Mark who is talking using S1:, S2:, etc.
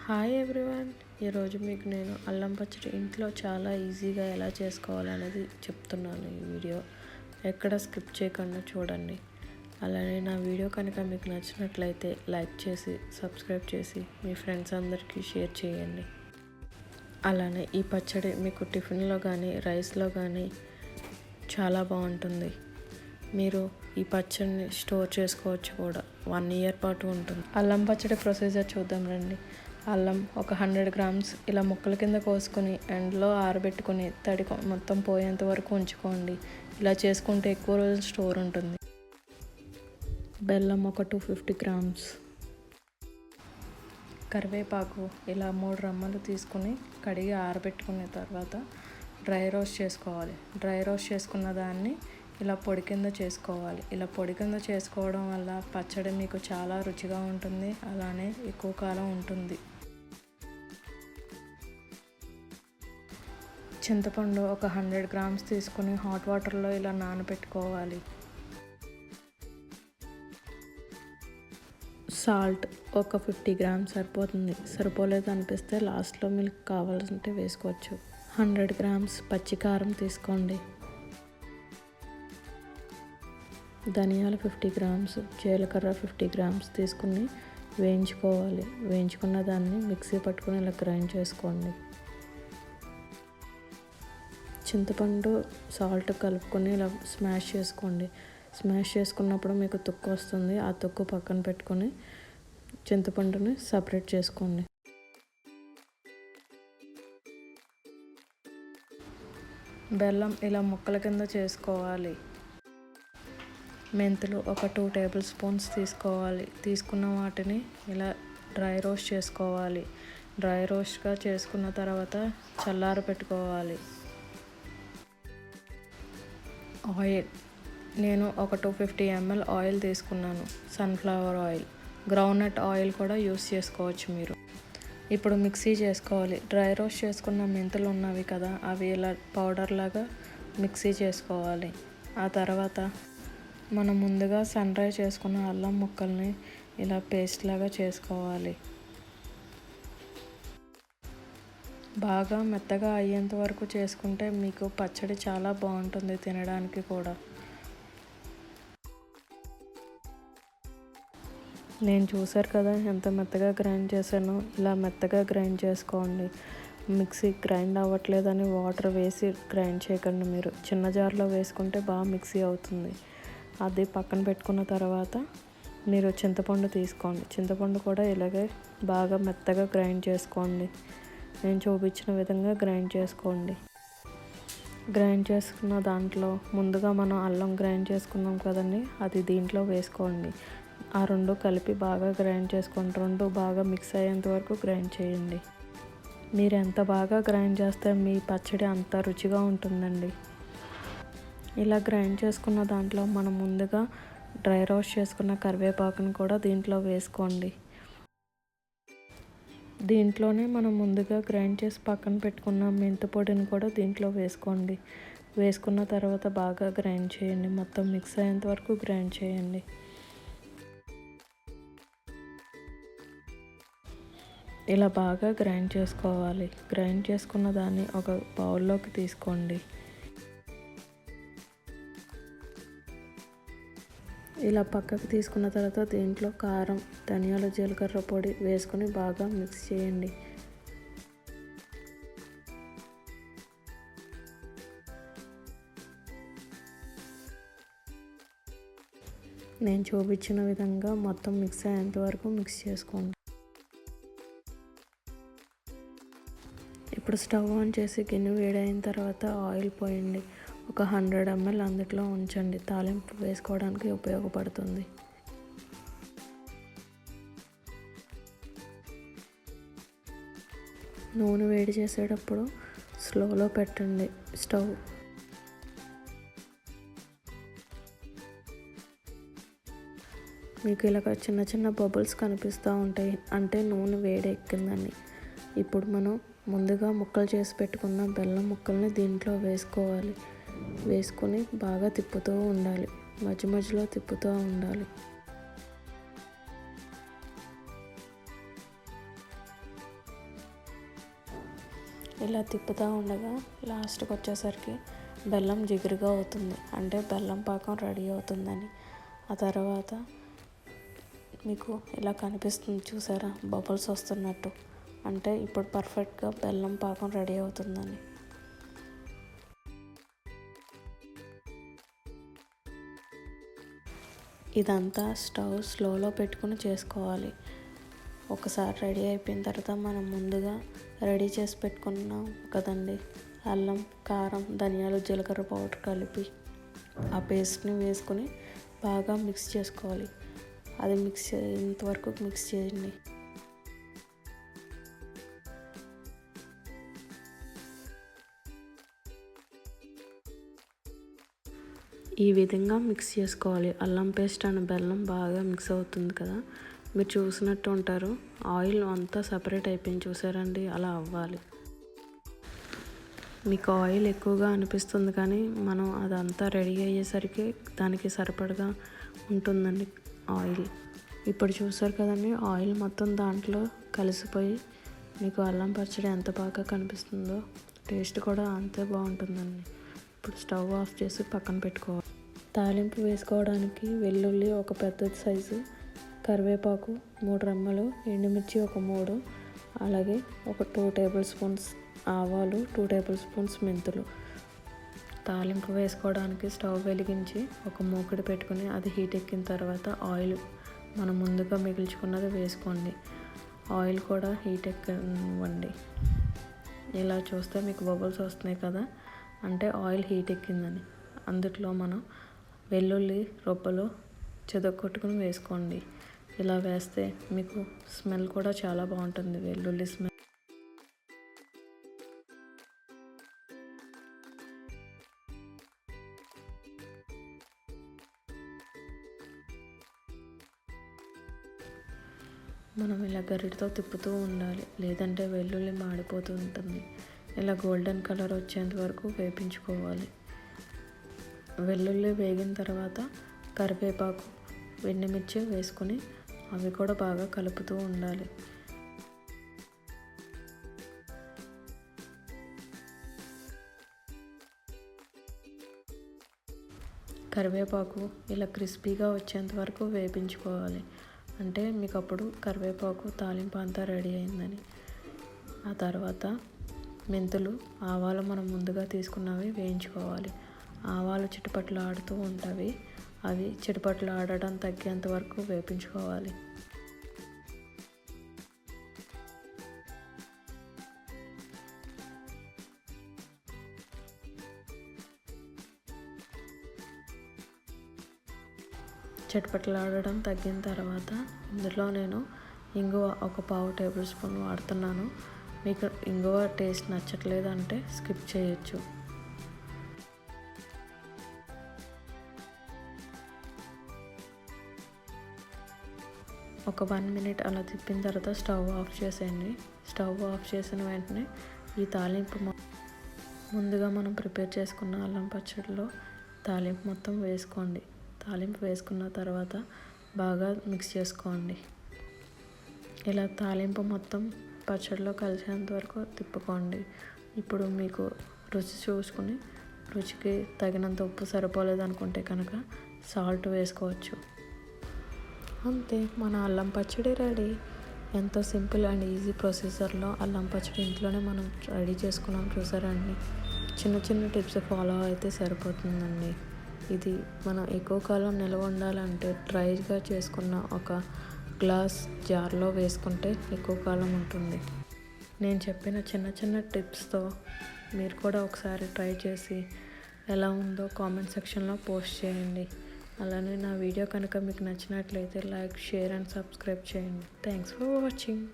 S1: Hi everyone. ఈరోజు మీకు నేను అల్లం పచ్చడి ఇంట్లో చాలా ఈజీగా ఎలా చేసుకోవాలనేది చెప్తున్నాను. ఈ వీడియో ఎక్కడ స్కిప్ చేయకుండా చూడండి. అలానే నా వీడియో కనుక మీకు నచ్చినట్లయితే లైక్ చేసి సబ్స్క్రైబ్ చేసి మీ ఫ్రెండ్స్ అందరికీ షేర్ చేయండి. అలానే ఈ పచ్చడి మీకు టిఫిన్లో కానీ రైస్లో కానీ చాలా బాగుంటుంది. మీరు ఈ పచ్చడిని స్టోర్ చేసుకోవచ్చు కూడా, 1 year పాటు ఉంటుంది. అల్లం పచ్చడి ప్రొసీజర్ చూద్దాం రండి. అల్లం ఒక 100 grams ఇలా ముక్కల కింద కోసుకొని ఎండలో ఆరబెట్టుకొని తడి మొత్తం పోయేంత వరకు ఉంచుకోండి. ఇలా చేసుకుంటే ఎక్కువ రోజులు స్టోర్ ఉంటుంది. బెల్లం ఒక 250 grams. కరివేపాకు ఇలా 3 రెమ్మలు తీసుకుని కడిగి ఆరబెట్టుకున్న తర్వాత డ్రై రోస్ట్ చేసుకోవాలి. డ్రై రోస్ట్ చేసుకున్న దాన్ని ఇలా పొడి కింద చేసుకోవాలి. ఇలా పొడి కింద చేసుకోవడం వల్ల పచ్చడి మీకు చాలా రుచిగా ఉంటుంది, అలానే ఎక్కువ కాలం ఉంటుంది. చింతపండు ఒక 100 grams తీసుకుని హాట్ వాటర్లో ఇలా నానబెట్టుకోవాలి. సాల్ట్ ఒక 50 grams సరిపోతుంది. సరిపోలేదు అనిపిస్తే లాస్ట్లో మిల్క్ కావాలంటే వేసుకోవచ్చు. 100 grams పచ్చికారం తీసుకోండి. ధనియాలు 50 grams, జీలకర్ర 50 grams తీసుకుని వేయించుకోవాలి. వేయించుకున్న దాన్ని మిక్సీ పట్టుకుని ఇలా గ్రైండ్ చేసుకోండి. చింతపండు సాల్ట్ కలుపుకొని ఇలా స్మాష్ చేసుకోండి. స్మాష్ చేసుకున్నప్పుడు మీకు తొక్కు వస్తుంది. ఆ తొక్కు పక్కన పెట్టుకొని చింతపండుని సపరేట్ చేసుకోండి. బెల్లం ఇలా ముక్కల కింద చేసుకోవాలి. మెంతులు ఒక 2 tablespoons తీసుకోవాలి. తీసుకున్న వాటిని ఇలా డ్రై రోస్ట్ చేసుకోవాలి. డ్రై రోస్ట్గా చేసుకున్న తర్వాత చల్లార పెట్టుకోవాలి. ఆయిల్ నేను ఒక 250 ml ఆయిల్ తీసుకున్నాను. సన్ఫ్లవర్ ఆయిల్, గ్రౌండ్నట్ ఆయిల్ కూడా యూస్ చేసుకోవచ్చు మీరు. ఇప్పుడు మిక్సీ చేసుకోవాలి. డ్రై రోస్ట్ చేసుకున్న మెంతులు ఉన్నవి కదా, అవి ఇలా పౌడర్ లాగా మిక్సీ చేసుకోవాలి. ఆ తర్వాత మనం ముందుగా సన్ డ్రై చేసుకున్న అల్లం ముక్కల్ని ఇలా పేస్ట్ లాగా చేసుకోవాలి. బాగా మెత్తగా అయ్యేంత వరకు చేసుకుంటే మీకు పచ్చడి చాలా బాగుంటుంది తినడానికి కూడా. నేను చూసారు కదా ఎంత మెత్తగా గ్రైండ్ చేశానో. ఇలా మెత్తగా గ్రైండ్ చేసుకోండి. మిక్సీ గ్రైండ్ అవ్వట్లేదని వాటర్ వేసి గ్రైండ్ చేయకండి. మీరు చిన్న జార్లో వేసుకుంటే బాగా మిక్సీ అవుతుంది. అది పక్కన పెట్టుకున్న తర్వాత మీరు చింతపండు తీసుకోండి. చింతపండు కూడా ఇలాగే బాగా మెత్తగా గ్రైండ్ చేసుకోండి. నేను చూపించిన విధంగా గ్రైండ్ చేసుకోండి. గ్రైండ్ చేసుకున్న దాంట్లో ముందుగా మనం అల్లం గ్రైండ్ చేసుకున్నాం కదండి, అది దీంట్లో వేసుకోండి. ఆ రెండు కలిపి బాగా గ్రైండ్ చేసుకోండి. రెండు బాగా మిక్స్ అయ్యేంత వరకు గ్రైండ్ చేయండి. మీరు ఎంత బాగా గ్రైండ్ చేస్తే మీ పచ్చడి అంత రుచిగా ఉంటుందండి. ఇలా గ్రైండ్ చేసుకున్న దాంట్లో మనం ముందుగా డ్రై రోస్ట్ చేసుకున్న కరివేపాకును కూడా దీంట్లో వేసుకోండి. దీంట్లోనే మనం ముందుగా గ్రైండ్ చేసి పక్కన పెట్టుకున్న మెంతి పొడిని కూడా దీంట్లో వేసుకోండి. వేసుకున్న తర్వాత బాగా గ్రైండ్ చేయండి. మొత్తం మిక్స్ అయ్యేంత వరకు గ్రైండ్ చేయండి. ఇలా బాగా గ్రైండ్ చేసుకోవాలి. గ్రైండ్ చేసుకున్న దాన్ని ఒక బౌల్లోకి తీసుకోండి. ఇలా పక్కకు తీసుకున్న తర్వాత దీంట్లో కారం, ధనియాలు, జీలకర్ర పొడి వేసుకొని బాగా మిక్స్ చేయండి. నేను చూపించిన విధంగా మొత్తం మిక్స్ అయ్యేంత వరకు మిక్స్ చేసుకోండి. ఇప్పుడు స్టవ్ ఆన్ చేసి గిన్నె వేడైన తర్వాత ఆయిల్ పోయండి. ఒక 100 ml అందులో ఉంచండి. తాలింపు వేసుకోవడానికి ఉపయోగపడుతుంది. నూనె వేడి చేసేటప్పుడు స్లోలో పెట్టండి స్టవ్. మీకు ఇలా చిన్న చిన్న బబుల్స్ కనిపిస్తూ ఉంటాయి, అంటే నూనె వేడి ఎక్కిందని. ఇప్పుడు మనం ముందుగా ముక్కలు చేసి పెట్టుకున్న బెల్లం ముక్కల్ని దీంట్లో వేసుకోవాలి. వేసుకొని బాగా తిప్పుతూ ఉండాలి. మధ్య మధ్యలో తిప్పుతూ ఉండాలి. ఇలా తిప్పుతూ ఉండగా లాస్ట్కి వచ్చేసరికి బెల్లం జిగురుగా అవుతుంది, అంటే బెల్లం పాకం రెడీ అవుతుందని. ఆ తర్వాత మీకు ఇలా కనిపిస్తుంది చూసారా, బబుల్స్ వస్తున్నట్టు, అంటే ఇప్పుడు పర్ఫెక్ట్గా బెల్లం పాకం రెడీ అవుతుందని. ఇదంతా స్టవ్ స్లోలో పెట్టుకుని చేసుకోవాలి. ఒకసారి రెడీ అయిపోయిన తర్వాత మనం ముందుగా రెడీ చేసి పెట్టుకున్నాం కదండి అల్లం, కారం, ధనియాలు, జీలకర్ర పౌడర్ కలిపి ఆ పేస్ట్ని వేసుకొని బాగా మిక్స్ చేసుకోవాలి. అది మిక్స్ ఇంతవరకు మిక్స్ చేయండి. ఈ విధంగా మిక్స్ చేసుకోవాలి. అల్లం పేస్ట్ అండ్ బెల్లం బాగా మిక్స్ అవుతుంది కదా, మీరు చూసినట్టు ఉంటారు. ఆయిల్ అంతా సపరేట్ అయిపోయింది చూసారండి, అలా అవ్వాలి. మీకు ఆయిల్ ఎక్కువగా అనిపిస్తుంది కానీ మనం అదంతా రెడీ అయ్యేసరికి దానికి సరిపడగా ఉంటుందండి ఆయిల్. ఇప్పుడు చూసారు కదండి, ఆయిల్ మొత్తం దాంట్లో కలిసిపోయి మీకు అల్లం పచ్చడి ఎంత బాగా కనిపిస్తుందో, టేస్ట్ కూడా అంతే బాగుంటుందండి. ఇప్పుడు స్టవ్ ఆఫ్ చేసి పక్కన పెట్టుకోవాలి. తాలింపు వేసుకోవడానికి వెల్లుల్లి ఒక పెద్ద సైజు, కరివేపాకు 3 రెమ్మలు, ఎండుమిర్చి ఒక 3, అలాగే ఒక 2 టేబుల్ స్పూన్స్ ఆవాలు, 2 టేబుల్ స్పూన్స్ మెంతులు. తాలింపు వేసుకోవడానికి స్టవ్ వెలిగించి ఒక మూకుడు పెట్టుకుని అది హీట్ ఎక్కిన తర్వాత ఆయిల్ మనం ముందుగా మిగిల్చుకున్నది వేసుకోండి. ఆయిల్ కూడా హీట్ ఎక్కనివ్వండి. ఇలా చూస్తే మీకు బబుల్స్ వస్తున్నాయి కదా, అంటే ఆయిల్ హీట్ ఎక్కిందని. అందులో మనం వెల్లుల్లి రొబ్బలు చెదగొట్టుకుని వేసుకోండి. ఇలా వేస్తే మీకు స్మెల్ కూడా చాలా బాగుంటుంది, వెల్లుల్లి స్మెల్. మనం ఇలా గరిటతో తిప్పుతూ ఉండాలి, లేదంటే వెల్లుల్లి మాడిపోతూ ఉంటుంది. ఇలా గోల్డెన్ కలర్ వచ్చేంత వరకు వేపించుకోవాలి. వెల్లుల్లి వేగిన తర్వాత కరివేపాకు, ఎండుమిర్చి వేసుకొని అవి కూడా బాగా కలుపుతూ ఉండాలి. కరివేపాకు ఇలా క్రిస్పీగా వచ్చేంత వరకు వేపించుకోవాలి, అంటే మీకు అప్పుడు కరివేపాకు తాలింపు అంతా రెడీ అయిందని. ఆ తర్వాత మెంతులు, ఆవాలు మనం ముందుగా తీసుకున్నవి వేయించుకోవాలి. ఆవాలు చిటపట్లు ఆడుతూ ఉంటాయి, అవి చిటపట్లు ఆడటం తగ్గేంత వరకు వేపించుకోవాలి. చిటపట్లు ఆడడం తగ్గిన తర్వాత ఇందులో నేను ఇంగువ ఒక 1/2 టేబుల్ స్పూన్ వాడుతున్నాను. మీకు ఇంగువ టేస్ట్ నచ్చట్లేదు అంటే స్కిప్ చేయొచ్చు. ఒక 1 మినిట్ అలా తిప్పిన తర్వాత స్టవ్ ఆఫ్ చేసేయండి. స్టవ్ ఆఫ్ చేసిన వెంటనే ఈ తాలింపు ముందుగా మనం ప్రిపేర్ చేసుకున్న అల్లం పచ్చడిలో తాలింపు మొత్తం వేసుకోండి. తాలింపు వేసుకున్న తర్వాత బాగా మిక్స్ చేసుకోండి. ఇలా తాలింపు మొత్తం పచ్చడిలో కలిసేంత వరకు తిప్పుకోండి. ఇప్పుడు మీకు రుచి చూసుకుని రుచికి తగినంత ఉప్పు సరిపోలేదు అనుకుంటే కనుక సాల్ట్ వేసుకోవచ్చు. అంతే, మన అల్లం పచ్చడి రెడీ. ఎంతో సింపుల్ అండ్ ఈజీ ప్రొసీజర్లో అల్లం పచ్చడి ఇంట్లోనే మనం రెడీ చేసుకున్నాం చూసారండి. చిన్న చిన్న టిప్స్ ఫాలో అయితే సరిపోతుందండి. ఇది మనం ఎక్కువ కాలం నిల్వ ఉండాలంటే డ్రైగా చేసుకున్న ఒక గ్లాస్ జార్లో వేసుకుంటే ఎక్కువ కాలం ఉంటుంది. నేను చెప్పిన చిన్న చిన్న టిప్స్తో మీరు కూడా ఒకసారి ట్రై చేసి ఎలా ఉందో కామెంట్ సెక్షన్లో పోస్ట్ చేయండి. అలానే నా వీడియో కనుక మీకు నచ్చినట్లయితే లైక్, షేర్ అండ్ సబ్స్క్రైబ్ చేయండి. Thanks for watching.